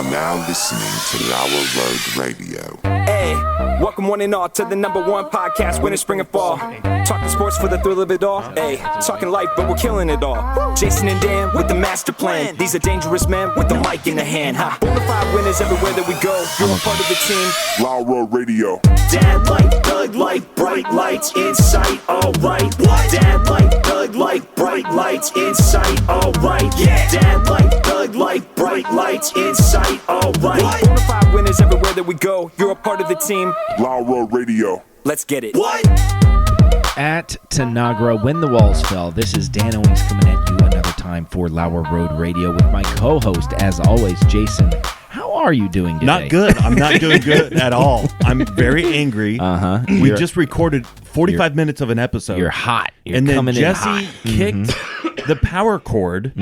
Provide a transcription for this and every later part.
now listening to Lauer Road Radio. Hey, welcome one and all to the #1 podcast, winter, spring, and fall. Talking sports for the thrill of it all. Hey, talking life, but we're killing it all. Jason and Dan with the master plan. These are dangerous men with the mic in the hand. Bonafide winners everywhere that we go. You're a part of the team. Lauer Radio. Dad light, thug light, bright lights in sight. All right. Dad light, thug light, bright lights in sight. All right. Yeah. Dad light, thug light, bright lights in sight. All right. Bonafide winners everywhere that we go. You're a part of the team. Lauer Radio. Let's get it. What? At Tanagra, when the walls fell, this is Dan Owens coming at you another time for Lauer Road Radio with my co-host, as always, Jason. How are you doing today? Not good. I'm not doing good at all. I'm very angry. We just recorded 45 minutes of an episode. You're hot. You're and then coming Jesse in hot. kicked the power cord,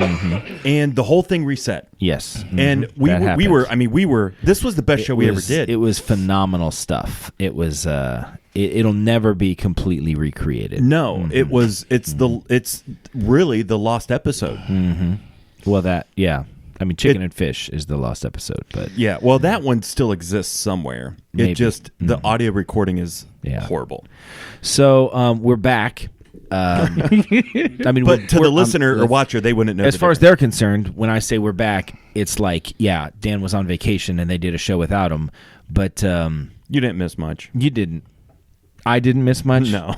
and the whole thing reset. Yes. And we were. This was the best show we ever did. It was phenomenal stuff. It was. It'll never be completely recreated. No, it was. It's really the lost episode. Well, I mean, Chicken and Fish is the lost episode, but yeah. Well, that one still exists somewhere. Maybe. It just the audio recording is horrible. So we're back. I mean, but to the listener or watcher, they wouldn't know. As far as they're concerned, when I say we're back, it's like, yeah, Dan was on vacation and they did a show without him. But you didn't miss much. You didn't. I didn't miss much. No.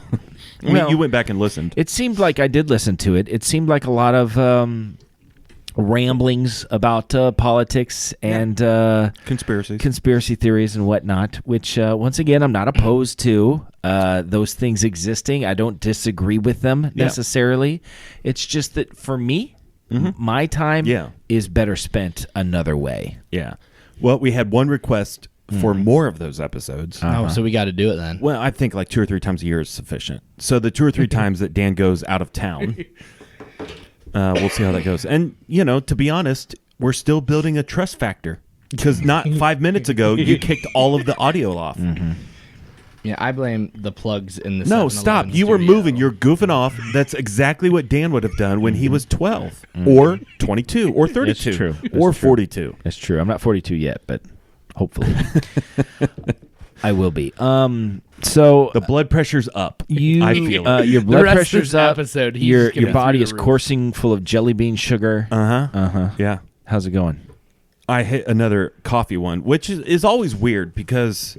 I mean, you went back and listened. It seemed like I did listen to it. It seemed like a lot of ramblings about politics and conspiracy theories and whatnot, which once again I'm not opposed to those things existing. I don't disagree with them necessarily. It's just that for me, my time is better spent another way. Yeah. Well, we had one request for more of those episodes. Oh, so we got to do it then. Well, I think like 2 or 3 times a year is sufficient. So the 2 or 3 times that Dan goes out of town, we'll see how that goes. And, to be honest, we're still building a trust factor because not 5 minutes ago, you kicked all of the audio off. Yeah, I blame the plugs in the No, stop. You were moving. You're goofing off. That's exactly what Dan would have done when he was 12 or 22 or 32 It's true. or 42. That's true. I'm not 42 yet, but hopefully I will be. So the blood pressure's up. I feel it. Your blood pressure's up. Episode, your body is coursing full of jelly bean sugar. Yeah. How's it going? I hit another coffee one, which is always weird because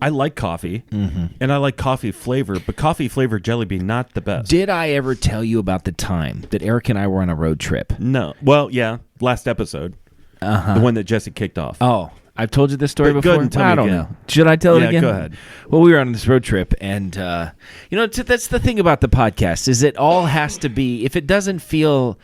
I like coffee and I like coffee flavor, but coffee flavored jelly bean not the best. Did I ever tell you about the time that Eric and I were on a road trip? No. Well, yeah, last episode, the one that Jesse kicked off. Oh. I've told you this story But before. go ahead and tell me I don't again. know. Should I tell it again? Go ahead. Well, we were on this road trip, and that's the thing about the podcast is it all has to be. If it doesn't feel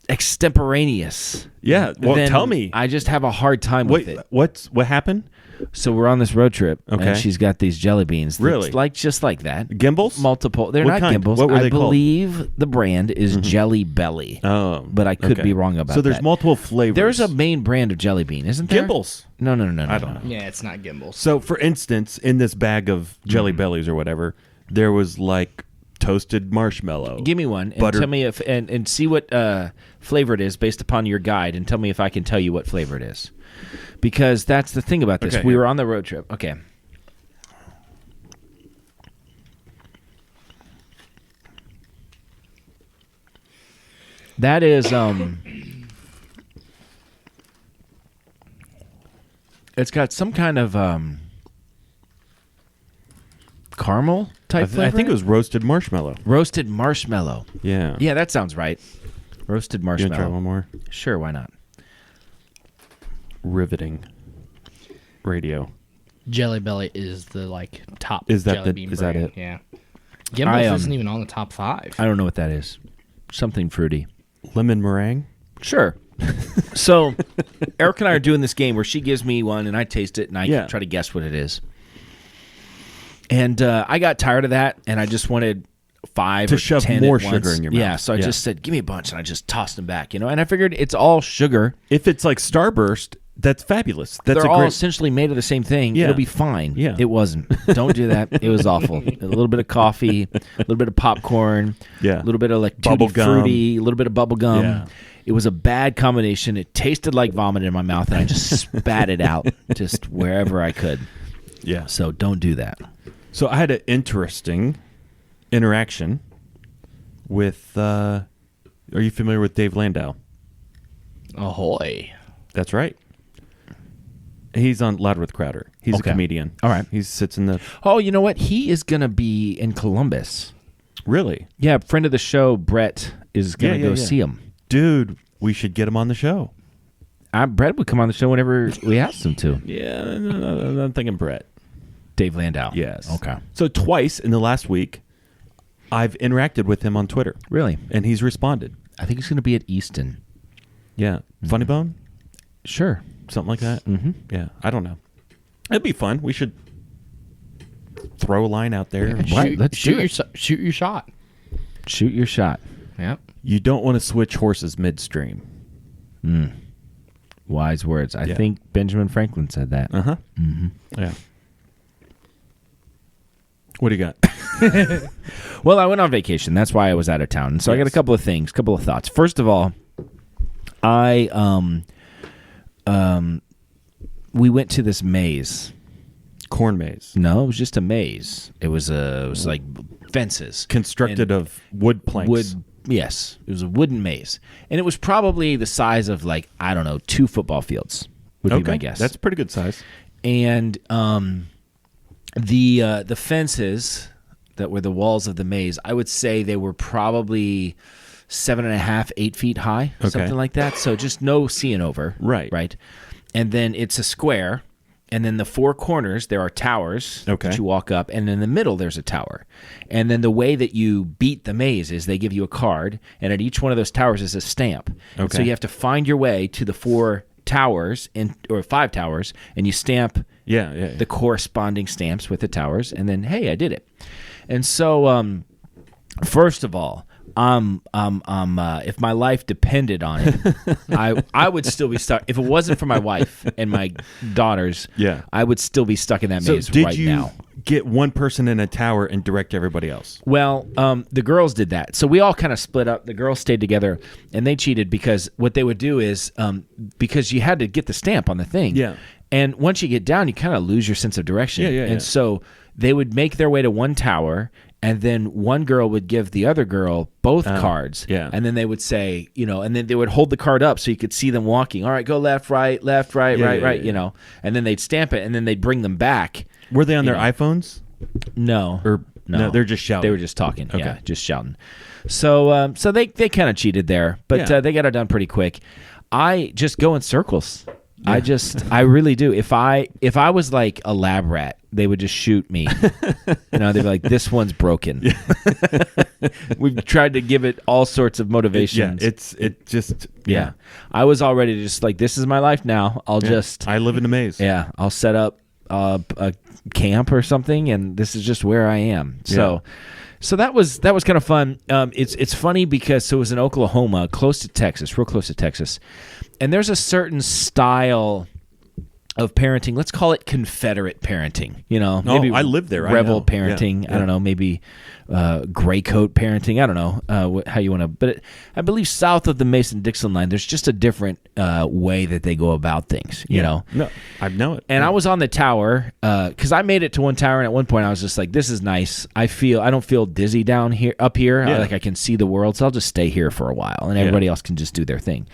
extemporaneous, well, then tell me. I just have a hard time with it. What happened? So we're on this road trip, Okay. and she's got these jelly beans. Really? Just like that. Gimbals? Multiple. They're What not kind? gimbals. What were they I believe the brand is Jelly Belly. Oh, but I could okay. be wrong about that. So there's multiple flavors. There's a main brand of jelly bean, isn't there? Gimbals. No. I don't know. Yeah, it's not gimbals. So, for instance, in this bag of Jelly Bellies or whatever, there was like toasted marshmallow. Give me one and butter. tell me if and see what flavor it is based upon your guide, and tell me if I can tell you what flavor it is. Because that's the thing about this. Okay, we were on the road trip. Okay. That is it's got some kind of caramel type flavor. I think it was roasted marshmallow. Roasted marshmallow. Yeah. Yeah, that sounds right. Roasted You marshmallow. want to try one more? Sure, why not? Riveting radio. Jelly Belly is the top. Is that jelly bean is that brand. it? Yeah. Gimbals isn't even on the top 5. I don't know what that is. Something fruity. Lemon meringue? Sure. So, Eric and I are doing this game where she gives me one and I taste it and I try to guess what it is. And I got tired of that and I just wanted 5 to or shove 10 more at once. sugar in your mouth. Yeah, so I just said, give me a bunch, and I just tossed them back, And I figured it's all sugar. If it's like Starburst, That's fabulous. That's They're a all great. essentially made of the same thing. Yeah. It'll be fine. Yeah. It wasn't. Don't do that. It was awful. A little bit of coffee, a little bit of popcorn, Yeah. a little bit of like Bubble tutti gum. fruity, a little bit of bubble gum. Yeah. It was a bad combination. It tasted like vomit in my mouth, and I just spat it out just wherever I could. Yeah. So don't do that. So I had an interesting interaction with. Are you familiar with Dave Landau? Ahoy. That's right. He's on Loud with Crowder. He's Okay. a comedian. All right. He sits in the. Oh, you know what? He is going to be in Columbus. Really? Yeah, friend of the show, Brett, is going to Yeah, go yeah. see him. Dude, we should get him on the show. Brett would come on the show whenever we asked him to. Yeah, I'm thinking Brett. Dave Landau. Yes. Okay. So twice in the last week, I've interacted with him on Twitter. Really? And he's responded. I think he's going to be at Easton. Yeah. Funny Bone? Sure. Something like that? Mm-hmm. Yeah. I don't know. It'd be fun. We should throw a line out there. Right, let's do it. Shoot your shot. Shoot your shot. Yep. You don't want to switch horses midstream. Wise words. I Yeah. think Benjamin Franklin said that. Uh-huh. Mm-hmm. Yeah. What do you got? Well, I went on vacation. That's why I was out of town. So I got a Yes. couple of things, couple of thoughts. First of all, we went to this maze. Corn maze. No, it was just a maze. It was like fences. Constructed And of wood planks. Yes, it was a wooden maze. And it was probably the size of, like, I don't know, 2 football fields would be my guess. That's a pretty good size. And the fences that were the walls of the maze, I would say they were probably 7.5, 8 feet high, Okay. something like that. So just no seeing over. Right. Right. And then it's a square. And then the 4 corners, there are towers Okay. that you walk up. And in the middle, there's a tower. And then the way that you beat the maze is they give you a card. And at each one of those towers is a stamp. And so Okay. you have to find your way to the 4 towers or 5 towers. And you stamp Yeah. the corresponding stamps with the towers, and then, hey, I did it. And so, first of all, if my life depended on it, I would still be stuck. If it wasn't for my wife and my daughters, Yeah. I would still be stuck in that So maze did right you now. get one person in a tower and direct everybody else? Well, the girls did that. So we all kind of split up. The girls stayed together, and they cheated because what they would do is because you had to get the stamp on the thing. Yeah. And once you get down, you kind of lose your sense of direction. Yeah. And so they would make their way to one tower, and then one girl would give the other girl both cards. yeah. And then they would say, and then they would hold the card up so you could see them walking. All right, go left, right, Yeah, right, yeah. And then they'd stamp it, and then they'd bring them back. Were they on their iPhones? No. Or no, they're just shouting. They were just talking. Okay. Yeah, just shouting. So so they kind of cheated there, but Yeah. they got it done pretty quick. I just go in circles. I really do. If I was like a lab rat, they would just shoot me. They'd be like, "This one's broken." We've tried to give it all sorts of motivations. Yeah. I was already just like, "This is my life now. I live in a maze. I'll set up a camp or something, and this is just where I am." So that was kind of fun. It's funny because it was in Oklahoma, real close to Texas, and there's a certain style of parenting. Let's call it Confederate parenting. Maybe I lived there. I Rebel know. parenting. Yeah. I don't know. Maybe gray coat parenting. I don't know how you want to. But I believe south of the Mason-Dixon line, there's just a different way that they go about things. You know. No, I know it. And I was on the tower because I made it to one tower, and at one point I was just like, "This is nice. I don't feel dizzy up here. Yeah. I can see the world, so I'll just stay here for a while, and everybody else can just do their thing."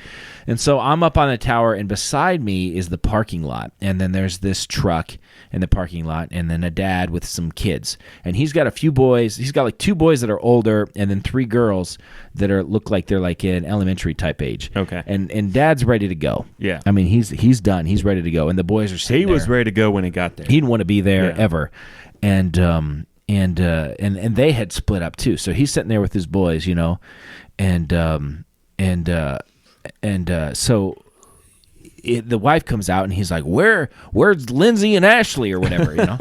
And so I'm up on the tower, and beside me is the parking lot, and then there's this truck in the parking lot, and then a dad with some kids, and he's got a few boys. He's got like 2 boys that are older, and then 3 girls that look like they're like in elementary type age. Okay. And dad's ready to go. Yeah. I mean, he's done. He's ready to go, and the boys are sitting He was there. ready to go when he got there. He didn't want to be there Yeah. ever, and they had split up too. So he's sitting there with his boys, and so the wife comes out and he's like, where's Lindsay and Ashley or whatever, you know?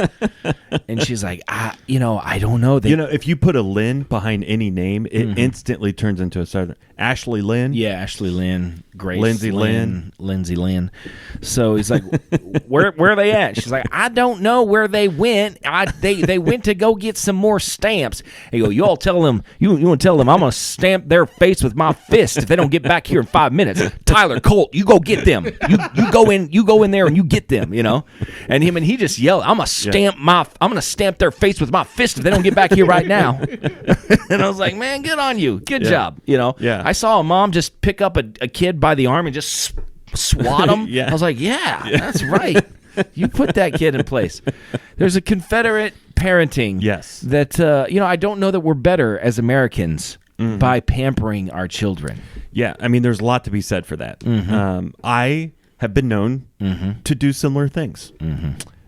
And she's like, I don't know. If you put a Lynn behind any name, it instantly turns into a Southern. Ashley Lynn? Yeah, Ashley Lynn, Grace Lindsay Lynn, Lindsay Lynn. So he's like, where are they at? She's like, I don't know where they went. They went to go get some more stamps. He go, you all tell them, you want to tell them I'm going to stamp their face with my fist if they don't get back here in 5 minutes. Tyler, Colt, you go get them. You go in there and you get them, you know? And he just yelled, I'm going to stamp their face with my fist if they don't get back here right now. And I was like, man, good on you. Good job, you know? Yeah. I saw a mom just pick up a kid by the arm and just swat him. Yeah. I was like, yeah, that's right. You put that kid in place. There's a Confederate parenting. Yes. That, I don't know that we're better as Americans by pampering our children. Yeah. I mean, there's a lot to be said for that. I have been known to do similar things.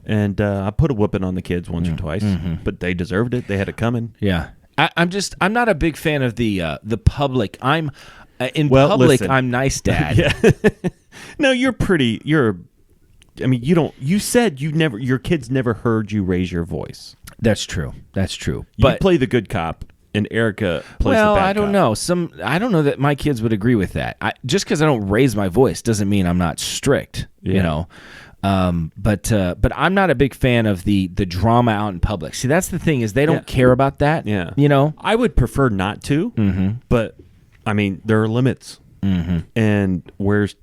And I put a whooping on the kids once or twice, but they deserved it. They had it coming. Yeah. I'm not a big fan of the public. In public, listen. I'm nice dad. No, you said your kids never heard you raise your voice. That's true. You But play the good cop, and Erica plays the bad cop. I don't know. I don't know that my kids would agree with that. Just because I don't raise my voice doesn't mean I'm not strict. Yeah. You know. But I'm not a big fan of the drama out in public. See, that's the thing is they don't care about that. Yeah. You know. I would prefer not to. But I mean, there are limits. And where's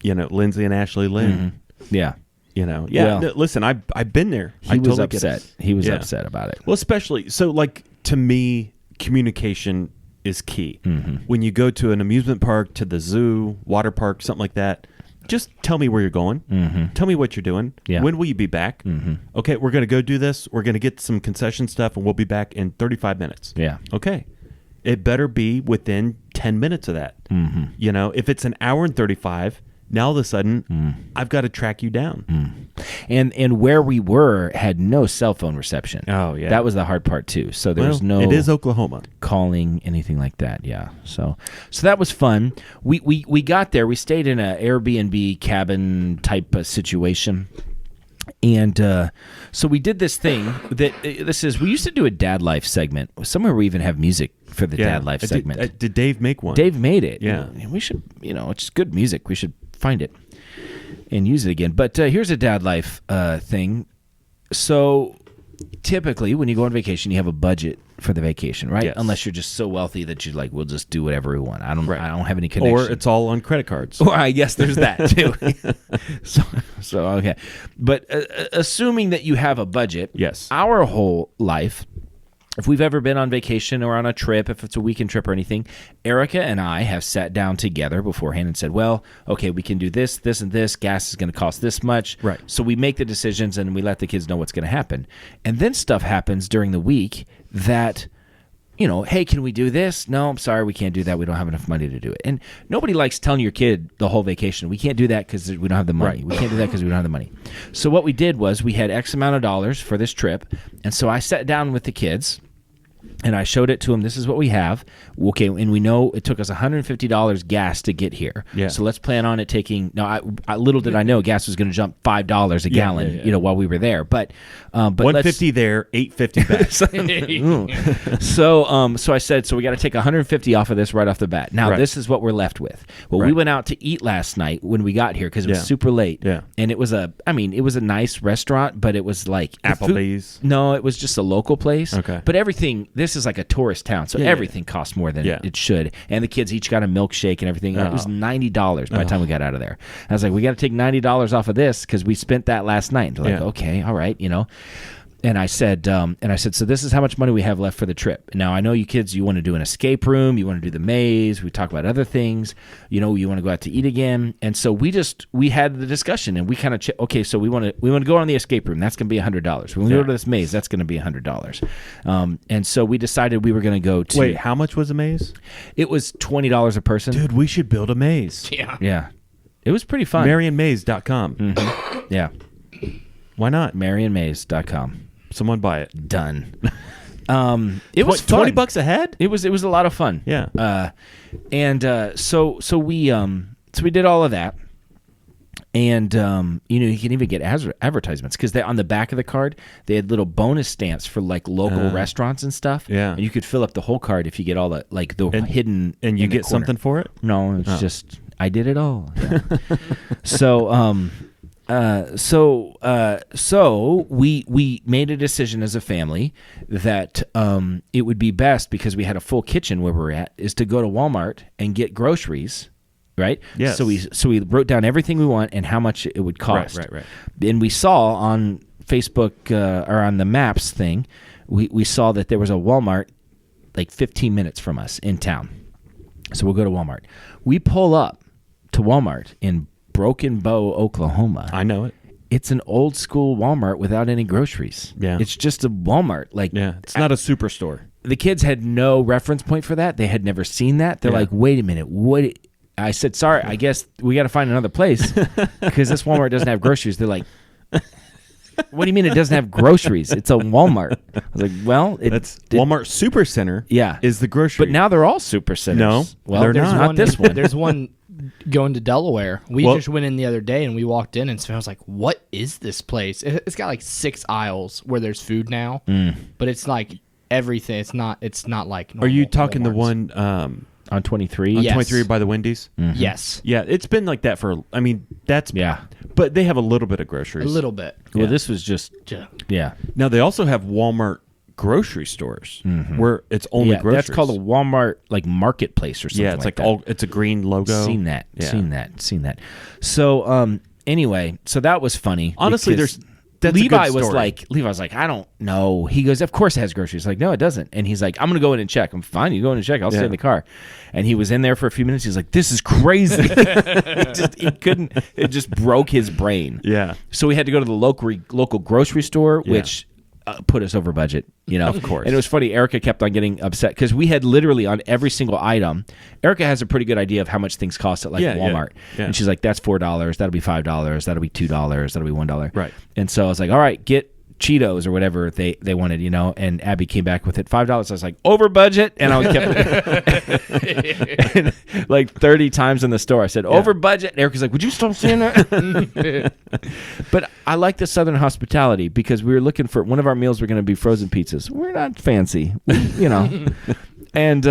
Lindsay and Ashley Lynn? Yeah. Yeah. Well, Listen, I've been there. He was upset. He was upset about it. Well, especially to me, communication is key. When you go to an amusement park, to the zoo, water park, something like that, just tell me where you're going. Tell me what you're doing. Yeah. When will you be back? Okay, we're going to go do this. We're going to get some concession stuff, and we'll be back in 35 minutes. Yeah. Okay. It better be within 10 minutes of that. If it's an hour and 35, now all of a sudden, I've got to track you down. And where we were had no cell phone reception. Oh, yeah. That was the hard part, too. So there was no... It is Oklahoma. Calling, anything like that, yeah. So that was fun. We got there. We stayed in an Airbnb cabin type of situation. And so we did this thing that we used to do a Dad Life segment. Somewhere we even have music for the Dad Life segment. Did Dave make one? Dave made it. Yeah. We should, it's good music. We should find it and use it again. But here's a Dad Life thing. So typically when you go on vacation, you have a budget for the vacation, right? Yes. Unless you're just so wealthy that you're like, we'll just do whatever we want. I don't have any connection. Or it's all on credit cards. Or I guess there's that too. so okay. But assuming that you have a budget, yes. Our whole life, if we've ever been on vacation or on a trip, if it's a weekend trip or anything, Erica and I have sat down together beforehand and said, well, okay, we can do this, this, and this. Gas is going to cost this much. Right. So we make the decisions and we let the kids know what's going to happen. And then stuff happens during the week that, hey, can we do this? No, I'm sorry, we can't do that. We don't have enough money to do it. And nobody likes telling your kid the whole vacation, we can't do that because we don't have the money. Right. We can't do that because we don't have the money. So what we did was we had X amount of dollars for this trip. And so I sat down with the kids and I showed it to them. This is what we have. Okay, and we know it took us $150 gas to get here. Yeah. So let's plan on it taking. Now, little did I know gas was going to jump $5 a gallon. While we were there. But $150 there, $850 back. So I said, so we got to take $150 off of this right off the bat. Now this is what we're left with. Well, we went out to eat last night when we got here because it was super late. Yeah. And it was a nice restaurant, but it was like Applebee's. No, it was just a local place. Okay. But everything. This is like a tourist town, so everything costs more than it should. And the kids each got a milkshake and everything. It was $90 by the time we got out of there. I was like, we got to take $90 off of this because we spent that last night. And they're like, okay, all right, And I said, so this is how much money we have left for the trip. Now, I know you kids, you want to do an escape room, you want to do the maze, we talk about other things, you want to go out to eat again. And so we had the discussion and we kind of, okay, so we want to go on the escape room. That's going to be $100. When we go to this maze, that's going to be $100. And so we decided we were going to go to. Wait, how much was a maze? It was $20 a person. Dude, we should build a maze. Yeah. Yeah. It was pretty fun. MarionMaze.com. Mm-hmm. Yeah. Why not? MarionMaze.com. Someone buy it. Done. It was fun. $20 a head? It was a lot of fun. Yeah. So we did all of that, And you can even get advertisements because on the back of the card they had little bonus stamps for like local restaurants and stuff. Yeah, and you could fill up the whole card if you get all the hidden. And you get corner. something for it? No, it's just I did it all. Yeah. So we made a decision as a family that it would be best, because we had a full kitchen where we're at, is to go to Walmart and get groceries. Right. Yes. So we wrote down everything we want and how much it would cost. Right. And we saw on Facebook or on the maps thing, we saw that there was a Walmart like 15 minutes from us in town. So we'll go to Walmart. We pull up to Walmart in Broken Bow, Oklahoma. I know it. It's an old school Walmart without any groceries. Yeah. It's just a Walmart. It's not a superstore. The kids had no reference point for that. They had never seen that. They're like, wait a minute, what? I said, sorry, I guess we got to find another place because this Walmart doesn't have groceries. They're like, what do you mean it doesn't have groceries? It's a Walmart. I was like, well, Walmart Supercenter. Yeah, is the grocery. But now they're all super centers. No, well, they're there's not. not this one. There's one going to Delaware. We just went in the other day and we walked in and so I was like, what is this place? It's got like 6 aisles where there's food now, but it's like everything. It's not like. Are you talking Walmarts. the one? On 23? Yes. 23 by the Wendy's? Mm-hmm. Yes. Yeah, it's been like that for, Yeah. But they have a little bit of groceries. A little bit. Well, this was just, Yeah. yeah. Now, they also have Walmart grocery stores where it's only Yeah, groceries. that's called a Walmart like marketplace or something. Yeah, it's like that. it's a green logo. Seen that. Yeah. Seen that. So anyway, so that was funny. Honestly, because that's a Levi good was story. like, I don't know. He goes, of course it has groceries. Like, no, it doesn't. And he's like, I'm gonna go in and check. I'm fine. You go in and check. I'll stay in the car. And he was in there for a few minutes. He's like, this is crazy. He couldn't. It just broke his brain. Yeah. So we had to go to the local grocery store, which put us over budget, Of course. And it was funny. Erica kept on getting upset because we had literally on every single item. Erica has a pretty good idea of how much things cost at Walmart. Yeah. And she's like, that's $4. That'll be $5. That'll be $2. That'll be $1. Right. And so I was like, all right, get Cheetos or whatever they wanted, and Abby came back with it $5. I was like, over budget, and I was kept and like 30 times in the store I said over budget. And Erica's like, would you stop saying that? But I like the Southern hospitality because we were looking for one of our meals were going to be frozen pizzas. We're not fancy, And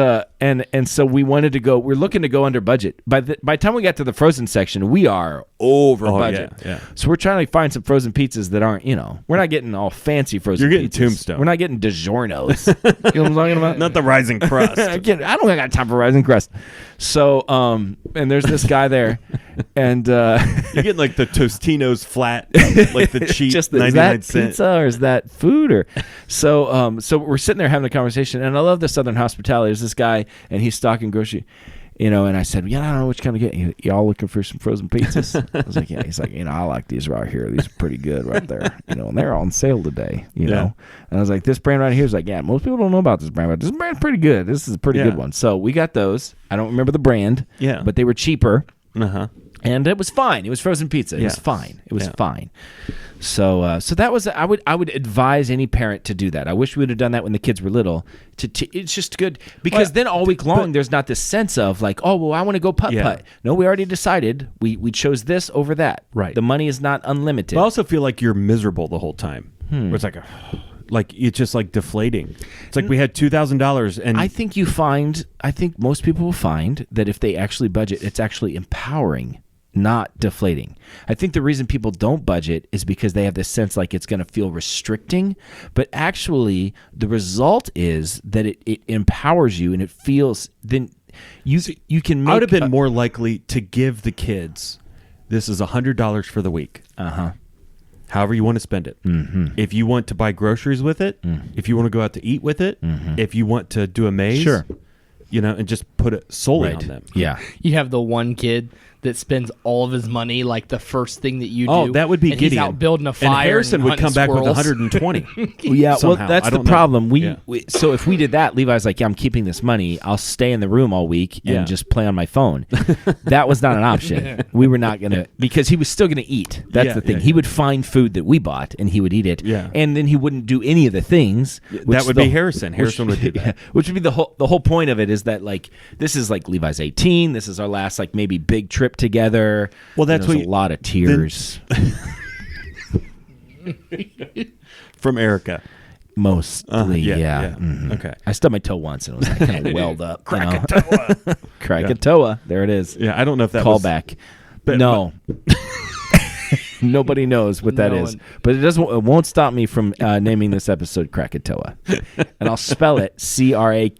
so we wanted to go. We're looking to go under budget. By the time we got to the frozen section, we are over budget. Yeah. So we're trying to find some frozen pizzas that aren't. We're not getting all fancy frozen. You're getting pizzas. Tombstone. We're not getting DiGiorno's. You know what I'm talking about? Not the rising crust. I don't got time for rising crust. So and there's this guy there, and You're getting like the Tostino's flat, like the cheap just 99 is that cent. pizza or is that food or so we're sitting there having a conversation, and I love the Southern hospitality. There's this guy and he's stocking grocery, and I said, I don't know which kind to get. Y'all looking for some frozen pizzas? I was like, yeah. He's like, I like these right here. These are pretty good right there. And they're on sale today. And I was like, this brand right here is like, yeah, most people don't know about this brand, but this brand's pretty good. This is a pretty good one. So we got those. I don't remember the brand. Yeah, but they were cheaper. And it was fine. It was frozen pizza. It was fine. It was fine. So that was. I would advise any parent to do that. I wish we would have done that when the kids were little. It's just good because then all week long there's not this sense of like, oh well, I want to go putt. No, we already decided. We chose this over that. Right. The money is not unlimited. I also feel like you're miserable the whole time. Where it's like it's just like deflating. It's like we had $2,000, and I think most people will find that if they actually budget, it's actually empowering, not deflating. I think the reason people don't budget is because they have this sense like it's going to feel restricting, but actually the result is that it empowers you and it feels then you can make. I would have been more likely to give the kids, this is $100 for the week. However you want to spend it. If you want to buy groceries with it, if you want to go out to eat with it, if you want to do a maze, and just put it solely on them. Yeah. You have the one kid that spends all of his money like the first thing that you do. Oh, that would be and Gideon. He's out building a fire. And Harrison would hunting come back with squirrels. 120. Yeah, well, somehow. that's I the don't know. problem. Yeah. So if we did that, Levi's like, yeah, I'm keeping this money. I'll stay in the room all week and just play on my phone. That was not an option. We were not going to, because he was still going to eat. That's the thing. He would find food that we bought and he would eat it. Yeah. And then he wouldn't do any of the things. That would be Harrison. Harrison would do that. Which would be the whole point of it is that like, this is like Levi's 18. This is our last like maybe big trip trip together. Well, that's There's what a lot of tears. From Erica. Mostly, yeah. Mm-hmm. Okay. I stubbed my toe once and it was like kind of welled up. Krakatoa. Krakatoa. There it is. Yeah, I don't know if that Call was... back. But no. Nobody knows what that is. But it won't stop me from naming this episode Krakatoa. And I'll spell it CRACK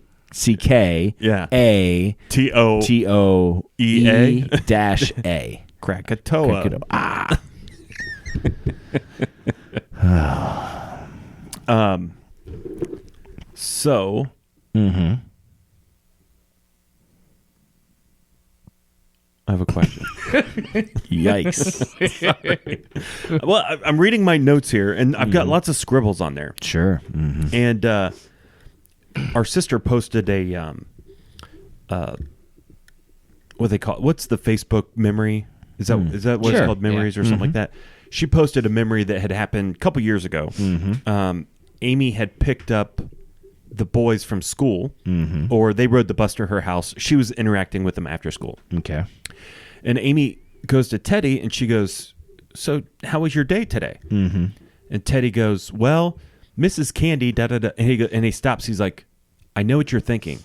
A TOE dash A. Krakatoa. Ah. So, I have a question. Yikes. Well, I'm reading my notes here, and I've got lots of scribbles on there. Sure. Mm-hmm. And our sister posted a what they call it? What's the Facebook memory? Is that what it's called? Memories or something like that? She posted a memory that had happened a couple years ago. Amy had picked up the boys from school, or they rode the bus to her house. She was interacting with them after school. Okay. And Amy goes to Teddy, and she goes, "So, how was your day today?" And Teddy goes, "Well, Mrs. Candy, da-da-da." And he stops. He's like, "I know what you're thinking.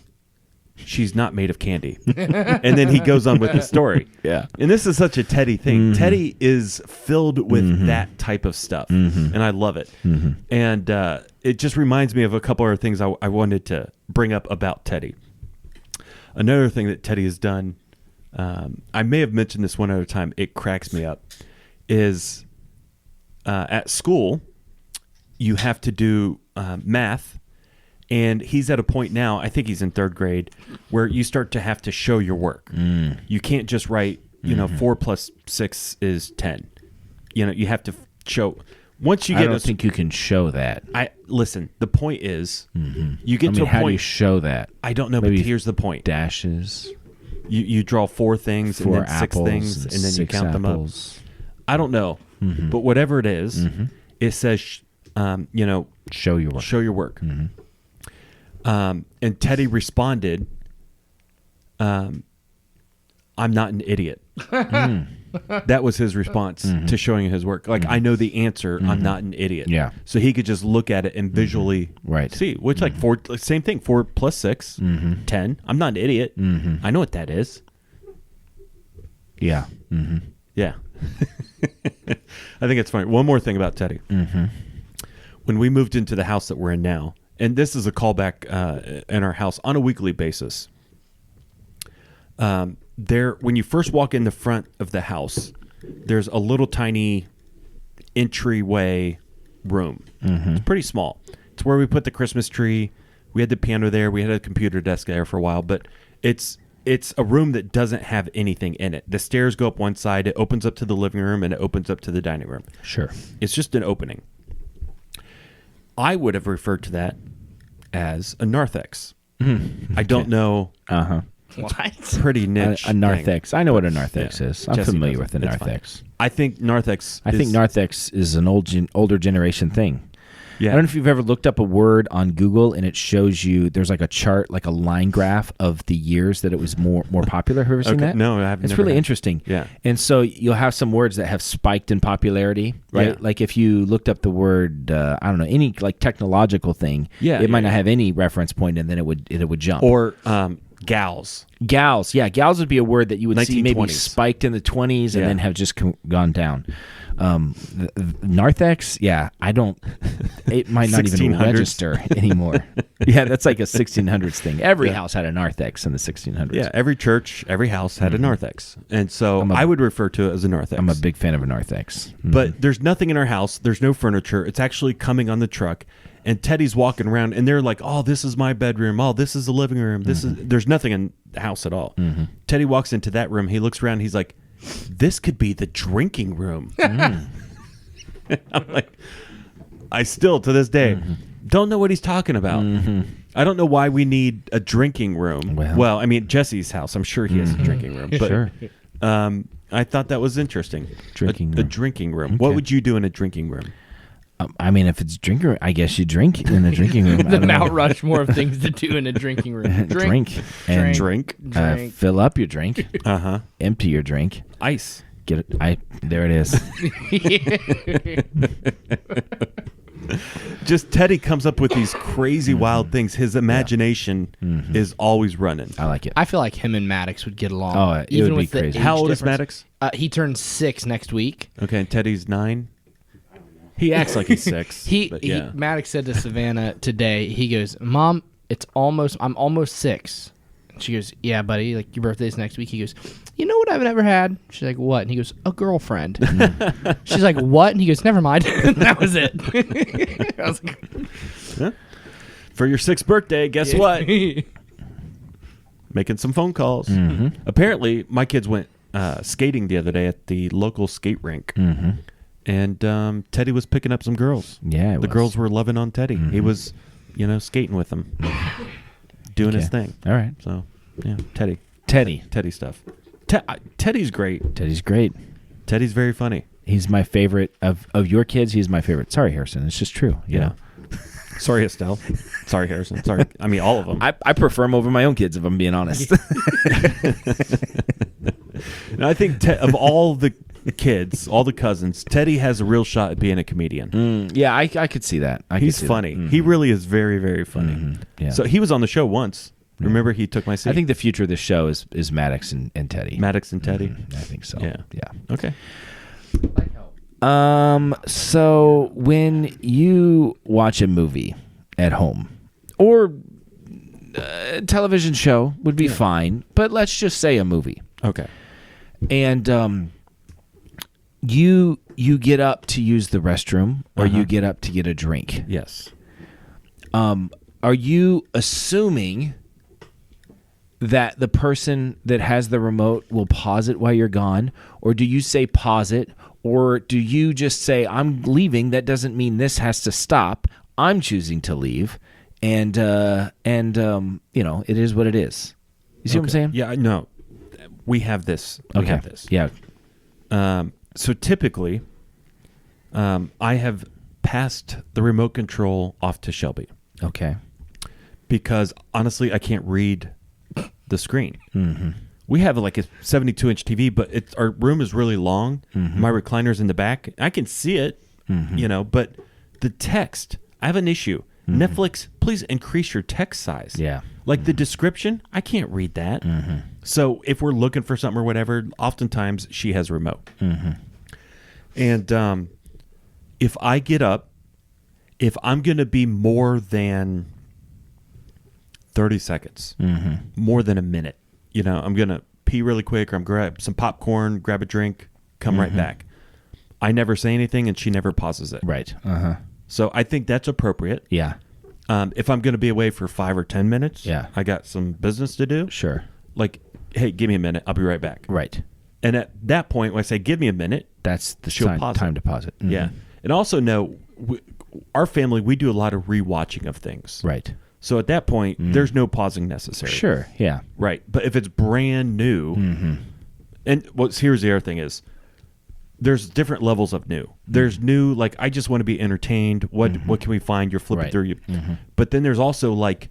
She's not made of candy." And then he goes on with the story. Yeah. And this is such a Teddy thing. Teddy is filled with that type of stuff. And I love it. And it just reminds me of a couple other things I wanted to bring up about Teddy. Another thing that Teddy has done, I may have mentioned this one other time, it cracks me up, is at school, you have to do math. And he's at a point now, I think he's in third grade, where you start to have to show your work. You can't just write, 4 plus 6 is 10. You have to show. Once you get, I don't think you can show that. Listen. The point is, you get to a how point. do you show that? I don't know, Maybe but here's the point. Dashes. You draw 4 things and then 6 things, and then you count them up. I don't know, but whatever it is, it says, show your work. Show your work. And Teddy responded, "I'm not an idiot." That was his response to showing his work. Like, I know the answer. I'm not an idiot. Yeah. So he could just look at it and visually see. Which, like, 4, same thing. 4 plus 6, 10. I'm not an idiot. I know what that is. Yeah. Yeah. I think it's funny. One more thing about Teddy. When we moved into the house that we're in now, and this is a callback in our house on a weekly basis. When you first walk in the front of the house, there's a little tiny entryway room. It's pretty small. It's where we put the Christmas tree. We had the piano there. We had a computer desk there for a while, but it's a room that doesn't have anything in it. The stairs go up one side. It opens up to the living room, and it opens up to the dining room. Sure. It's just an opening. I would have referred to that as a narthex. I don't know. What? Pretty niche. A narthex. thing. I know what a narthex is. I'm Jesse familiar doesn't. with a It's narthex. fine. I think narthex. I think narthex is an older generation thing. Yeah. I don't know if you've ever looked up a word on Google and it shows you there's like a chart, like a line graph of the years that it was more popular. Have you ever seen that? No, I haven't. It's really interesting. Yeah. And so you'll have some words that have spiked in popularity, right? Yeah. Like if you looked up the word, I don't know, any like technological thing, it might not have any reference point, and then it would jump. Or gals. Gals, yeah, gals would be a word that you would see maybe 1920s. spiked in the 20s and then have just gone down. Narthex, yeah, I don't. It might not even 1600s. register anymore. Yeah, that's like a 1600s thing. Every house had a narthex in the 1600s. Yeah, every church, every house had a narthex, and so I would refer to it as a narthex. I'm a big fan of a narthex. But there's nothing in our house. There's no furniture. It's actually coming on the truck. And Teddy's walking around, and they're like, "Oh, this is my bedroom. Oh, this is the living room. There's nothing in the house at all." Teddy walks into that room. He looks around. He's like, "This could be the drinking room." I'm like, I still to this day don't know what he's talking about. I don't know why we need a drinking room. Well, I mean, Jesse's house. I'm sure he has a drinking room. But, Sure. I thought that was interesting. Drinking a room. drinking room. Okay. What would you do in a drinking room? I mean, if it's drinking room, I guess you drink in the drinking room. The Mount Rushmore of things to do in a drinking room. Drink. And Drink. fill up your drink. Uh-huh. Empty your drink. Ice. Get it. There it is. Just Teddy comes up with these crazy wild things. His imagination is always running. I like it. I feel like him and Maddox would get along. Oh, it even would be with the crazy. age How old is difference. Maddox? He turns 6 next week. Okay, and Teddy's 9. He acts like he's 6. Maddox said to Savannah today, he goes, "Mom, I'm almost 6." And she goes, "Yeah, buddy, like your birthday's next week." He goes, "You know what I've never had?" She's like, "What?" And he goes, "A girlfriend." She's like, "What?" And he goes, "Never mind." That was it. I was like, Huh? For your 6th birthday, guess what? Making some phone calls. Apparently, my kids went skating the other day at the local skate rink. And Teddy was picking up some girls. Yeah, the girls were loving on Teddy. He was, skating with them, doing his thing. All right. So, yeah, Teddy stuff. Teddy's great. Teddy's great. Teddy's very funny. He's my favorite of your kids. He's my favorite. Sorry, Harrison. It's just true. You know? Sorry, Estelle. Sorry, Harrison. Sorry. I mean, all of them. I prefer him over my own kids, if I'm being honest. And I think of all the kids, all the cousins, Teddy has a real shot at being a comedian. Yeah, I could see that. He's funny. He really is very, very funny. Yeah. So he was on the show once. Remember, he took my seat. I think the future of the show is Maddox and Teddy. Maddox and Teddy. I think so. Yeah. Okay. Okay. So when you watch a movie at home, or a television show would be fine, but let's just say a movie. Okay. And you get up to use the restroom, or you get up to get a drink. Yes. Are you assuming that the person that has the remote will pause it while you're gone, or do you say pause it, or do you just say I'm leaving? That doesn't mean this has to stop. I'm choosing to leave, and it is what it is. You see what I'm saying? Yeah, no. We have this. We have this. Yeah. So typically, I have passed the remote control off to Shelby Okay. because honestly, I can't read the screen. We have like a 72-inch TV, but our room is really long. My recliner's in the back. I can see it, but the text, I have an issue. Netflix, please increase your text size. Yeah. Like the description, I can't read that. So if we're looking for something or whatever, oftentimes she has a remote. And if I get up, if I'm going to be more than 30 seconds, more than a minute, I'm going to pee really quick, or I'm grab some popcorn, grab a drink, come right back. I never say anything, and she never pauses it. Right. So I think that's appropriate. Yeah. If I'm going to be away for 5 or 10 minutes, Yeah. I got some business to do. Sure. Like, hey, give me a minute. I'll be right back. Right. And at that point, when I say give me a minute, That's the she'll time, pause it. time to pause it. Yeah. And also know, our family, we do a lot of rewatching of things. Right. So at that point, there's no pausing necessary. Sure. Yeah. Right. But if it's brand new, and here's the other thing is, there's different levels of new. There's new, like, I just want to be entertained. What can we find? You're flipping Right. through you. But then there's also like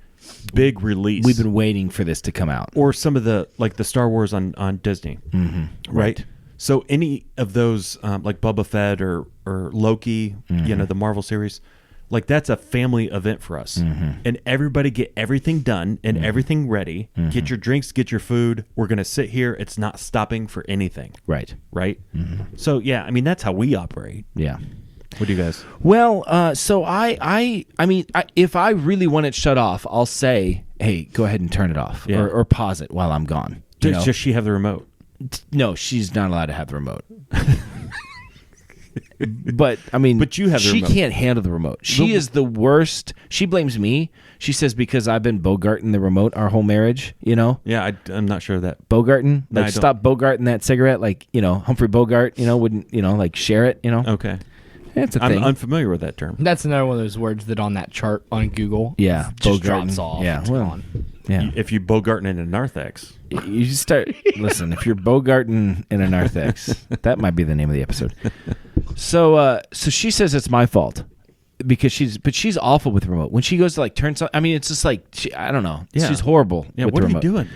big release. We've been waiting for this to come out. Or some of the, like the Star Wars on Disney. Right. So any of those, like Boba Fett or Loki, the Marvel series, like that's a family event for us. And everybody get everything done and everything ready. Get your drinks, get your food. We're going to sit here. It's not stopping for anything. Right. Right? So, yeah, I mean, that's how we operate. Yeah. What do you guys? Well, so I mean, if I really want it shut off, I'll say, hey, go ahead and turn it off, Yeah. or pause it while I'm gone. You know? Does she have the remote? No, she's not allowed to have the remote. But I mean, But you have the she remote. can't handle the remote. She is the worst. She blames me. She says because I've been bogarting the remote our whole marriage. Yeah, I'm not sure of that. Bogarting, No, like I don't. stop bogarting that cigarette. Like Humphrey Bogart. Wouldn't like share it. Okay. It's a I'm thing. unfamiliar with that term. That's another one of those words that on that chart on Google, Yeah, just bogarting. drops off. Yeah, It's well, gone. yeah. If you bogarting in a narthex. You just start. Listen, if you're bogarting in a narthex, that might be the name of the episode. So she says it's my fault. because she's awful with the remote. When she goes to like turn something, I mean, it's just like I don't know. Yeah. She's horrible. Yeah, with what the are you remote. doing?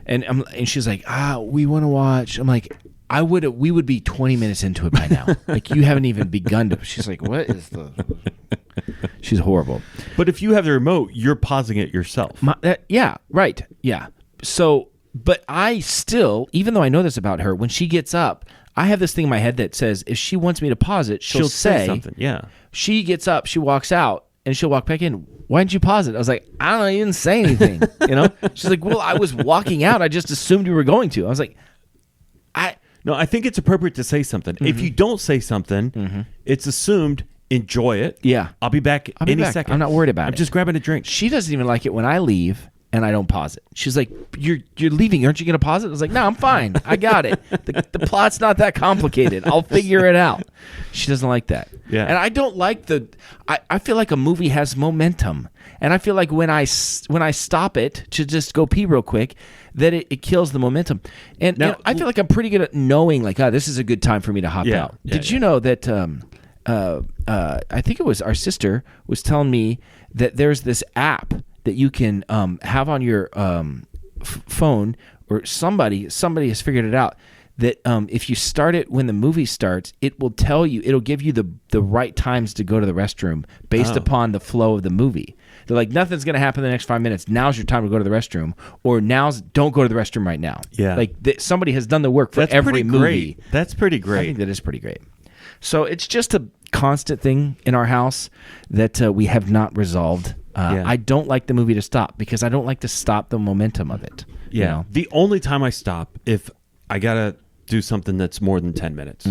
And she's like, we want to watch. I'm like, we would be 20 minutes into it by now. Like you haven't even begun to. She's like, what is the? She's horrible. But if you have the remote, you're pausing it yourself. Yeah, right. Yeah. So, but I still, even though I know this about her, when she gets up, I have this thing in my head that says if she wants me to pause it, she'll say something. Yeah. She gets up, she walks out, and she'll walk back in. Why didn't you pause it? I was like, I don't know, you didn't say anything. You know? She's like, well, I was walking out. I just assumed you were going to. I was like, No, I think it's appropriate to say something. If you don't say something, it's assumed enjoy it. Yeah. I'll be back any second. I'm not worried about it. I'm just grabbing a drink. She doesn't even like it when I leave and I don't pause it. She's like, you're leaving. Aren't you going to pause it? I was like, no, I'm fine. I got it. The plot's not that complicated. I'll figure it out. She doesn't like that. Yeah. And I don't like I feel like a movie has momentum. And I feel like when I stop it to just go pee real quick, that it kills the momentum. And, Now, I feel like I'm pretty good at knowing, like, this is a good time for me to hop Yeah. out. Yeah, Did you know that I think it was our sister was telling me that there's this app that you can have on your phone, or somebody has figured it out, that if you start it when the movie starts, it will tell you, it'll give you the right times to go to the restroom based upon the flow of the movie. They're like, nothing's going to happen in the next 5 minutes. Now's your time to go to the restroom, or don't go to the restroom right now. Yeah. Like somebody has done the work for That's every pretty movie. great. That's pretty I great. think that is pretty great. So it's just a constant thing in our house that we have not resolved. Yeah. I don't like the movie to stop because I don't like to stop the momentum of it. Yeah. You know? The only time I stop if I gotta do something that's more than 10 minutes.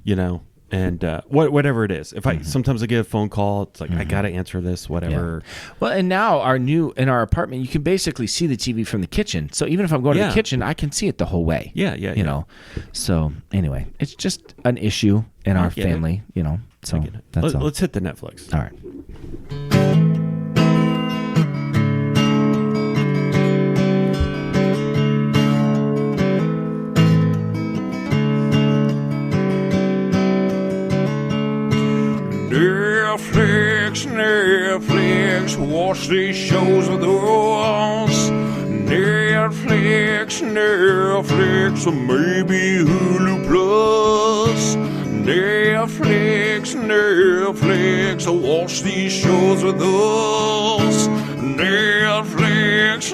You know, and whatever it is. If I sometimes I get a phone call, it's like I gotta answer this. Whatever. Yeah. Well, and now in our apartment, you can basically see the TV from the kitchen. So even if I'm going to the kitchen, I can see it the whole way. Yeah. You know. So anyway, it's just an issue in our get it. family. You know. So that's all. Let's hit the Netflix. All right. Netflix, watch these shows with us. Netflix, or maybe Hulu Plus. Netflix, watch these shows with us. Netflix,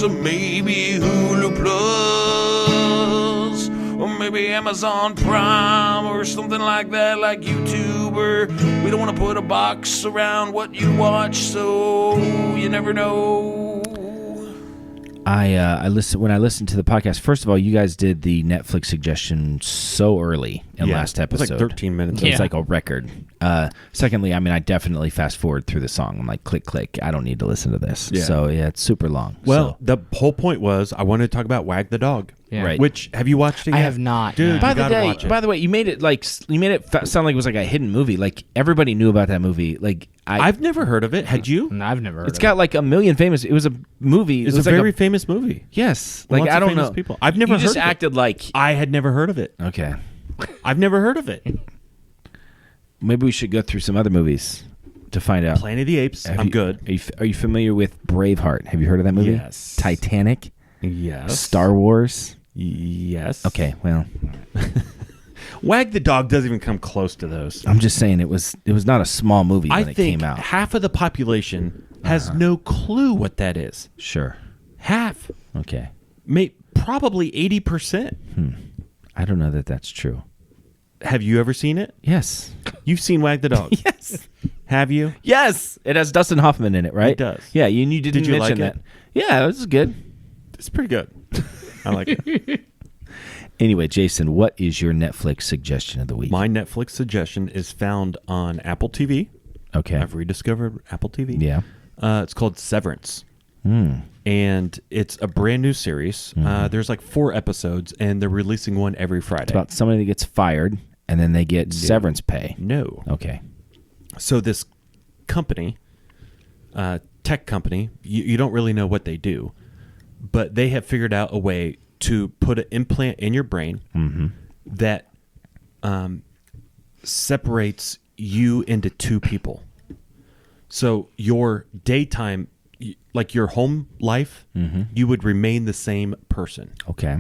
or maybe Hulu Plus. Or maybe Amazon Prime or something like that, like YouTube. Or we don't want to put a box around what you watch, so you never know. I when I listened to the podcast. First of all, you guys did the Netflix suggestion so early in last episode. It was like 13 minutes. It was like a record. Secondly, I mean, I definitely fast forward through the song. I'm like, click, click. I don't need to listen to this. Yeah. So yeah, it's super long. Well, the whole point was I wanted to talk about Wag the Dog. Yeah. Right. Which have you watched it yet? I have not. Dude, no. by you the gotta watch it. by the way, you made it sound like it was like a hidden movie. Like everybody knew about that movie. Like I've never heard of it. Had you? No, I've never heard it's of got like a million famous. It was a movie. It's it was a like very famous movie. yes. Lots Like I of don't famous know people. I've never You just heard of it. acted like I had never heard of it. okay. I've never heard of it. Maybe we should go through some other movies to find out. Planet of the Apes. Have I'm you- good. Are you familiar with Braveheart? Have you heard of that movie? Yes. Titanic, Yes. Star Wars. Yes. Okay, well, Wag the Dog doesn't even come close to those. I'm just saying it was not a small movie when I it think came out. half of the population has no clue what that is. Sure. Half. Okay. Probably 80%. I don't know that that's true. Have you ever seen it? Yes. You've seen Wag the Dog. Yes. Have you? Yes. It has Dustin Hoffman in it, right? It does. Yeah. You didn't Did you mention like that. it? Yeah, this is good. It's pretty good. I like it. Anyway, Jason, what is your Netflix suggestion of the week? My Netflix suggestion is found on Apple TV. Okay. I've rediscovered Apple TV. Yeah. It's called Severance. And it's a brand new series. There's like 4 episodes, and they're releasing one every Friday. It's about somebody that gets fired and then they get severance pay. No. Okay. So this company, tech company, you don't really know what they do, but they have figured out a way to put an implant in your brain that separates you into two people. So your daytime, like your home life, you would remain the same person. Okay.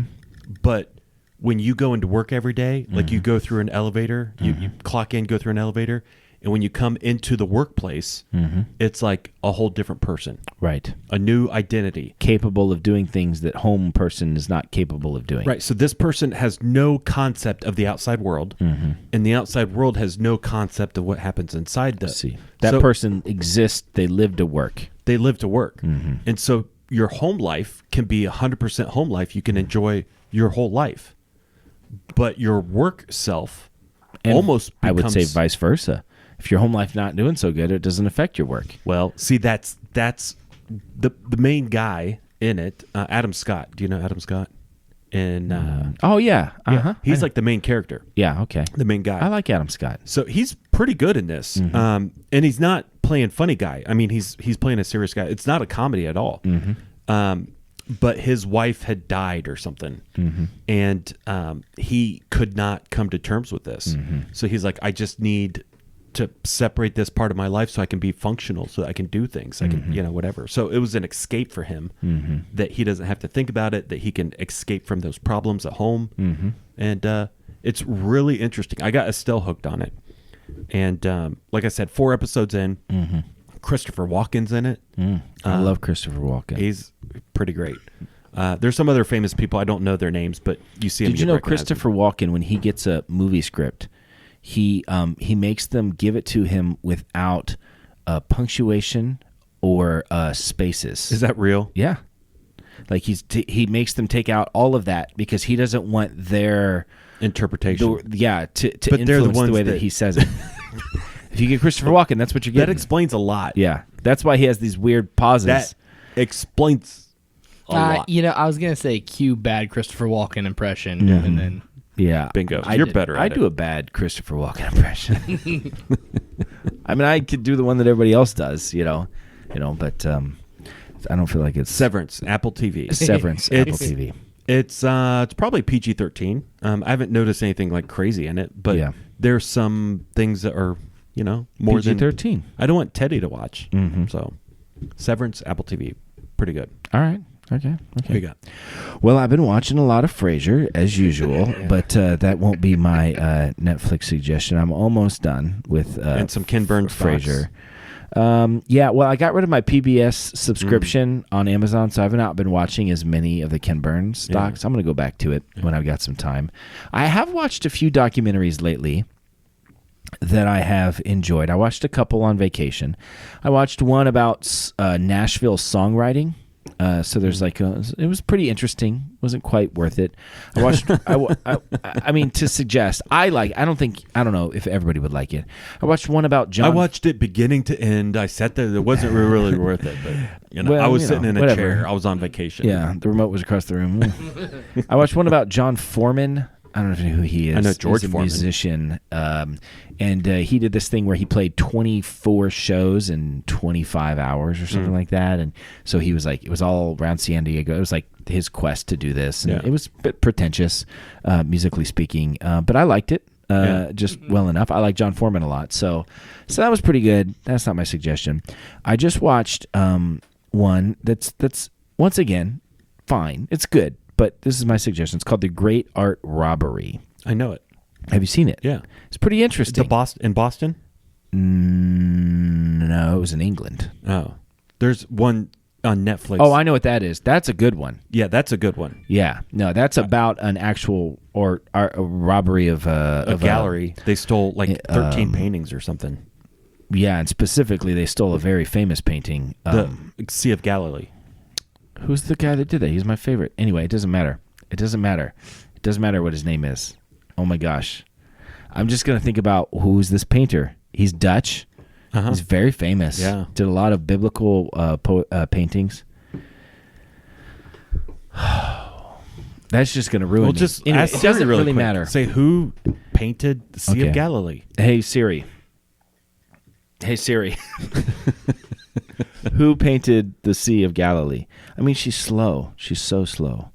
But when you go into work every day, like you go through an elevator, you clock in, go through an elevator, and when you come into the workplace, it's like a whole different person. Right. A new identity. Capable of doing things that home person is not capable of doing. Right. So this person has no concept of the outside world, and the outside world has no concept of what happens inside the. See, that person exists. They live to work. They live to work. And so your home life can be 100% home life. You can enjoy your whole life. But your work self And almost becomes, I would say vice versa. If your home life not doing so good, it doesn't affect your work. Well, see, that's the main guy in it, Adam Scott. Do you know Adam Scott? And Oh, yeah. Uh-huh. he's like the main character, Yeah, okay. the main guy. I like Adam Scott. So he's pretty good in this, and he's not playing funny guy. I mean, he's playing a serious guy. It's not a comedy at all. But his wife had died or something, and he could not come to terms with this. So he's like, I just need to separate this part of my life so I can be functional, so that I can do things. I can, whatever. So it was an escape for him that he doesn't have to think about it, that he can escape from those problems at home. And it's really interesting. I got Estelle hooked on it. And like I said, 4 episodes in, Christopher Walken's in it. I love Christopher Walken. He's pretty great. There's some other famous people. I don't know their names, but you see them. Did you know Christopher Walken, when he gets a movie script, he makes them give it to him without punctuation or spaces. Is that real? Yeah. Like he makes them take out all of that because he doesn't want their interpretation. to But they're the influence the ones way that he says it. If you get Christopher Walken, that's what you're getting. That explains a lot. Yeah. That's why he has these weird pauses. That explains a lot. I was gonna say cue bad Christopher Walken impression, and then Yeah. Bingo. You're better at I it. do a bad Christopher Walken impression. I mean, I could do the one that everybody else does, but I don't feel like it's Severance, Apple TV. Severance, Apple TV. It's probably PG-13. I haven't noticed anything like crazy in it, but there's some things that are, more than PG-13. I don't want Teddy to watch. So, Severance, Apple TV, pretty good. All right. Okay. What you got? Well, I've been watching a lot of Frasier as usual, but that won't be my Netflix suggestion. I'm almost done with and some Ken Burns Frasier. Well, I got rid of my PBS subscription on Amazon, so I've not been watching as many of the Ken Burns docs. I'm going to go back to it when I've got some time. I have watched a few documentaries lately that I have enjoyed. I watched a couple on vacation. I watched one about Nashville songwriting. So there's it was pretty interesting. Wasn't quite worth it. I watched. I mean, to suggest I don't know if everybody would like it. I watched one about John. I watched it beginning to end. I sat there. It wasn't really worth it, but I was sitting in a chair. I was on vacation. Yeah, the remote was across the room. I watched one about John Foreman. I don't know who he is. I know George He's a Foreman. musician, and he did this thing where he played 24 shows in 25 hours or something like that. And so he was like, it was all around San Diego. It was like his quest to do this. And it was a bit pretentious, musically speaking, but I liked it just well enough. I like John Foreman a lot, so that was pretty good. That's not my suggestion. I just watched one that's once again fine. It's good. But this is my suggestion. It's called The Great Art Robbery. I know it. Have you seen it? Yeah. It's pretty interesting. In Boston? No, it was in England. Oh. There's one on Netflix. Oh, I know what that is. That's a good one. Yeah, that's a good one. Yeah. No, that's about an actual a robbery of a gallery. They stole like 13 paintings or something. Yeah, and specifically they stole a very famous painting. The Sea of Galilee. Who's the guy that did that? He's my favorite. Anyway, it doesn't matter. It doesn't matter what his name is. Oh my gosh. I'm just going to think about who's this painter. He's Dutch. He's very famous. Yeah. Did a lot of biblical paintings. That's just going to ruin me. Anyway, it doesn't really matter. Say who painted the Sea of Galilee. Hey Siri. Who painted the Sea of Galilee? I mean, she's slow. She's so slow.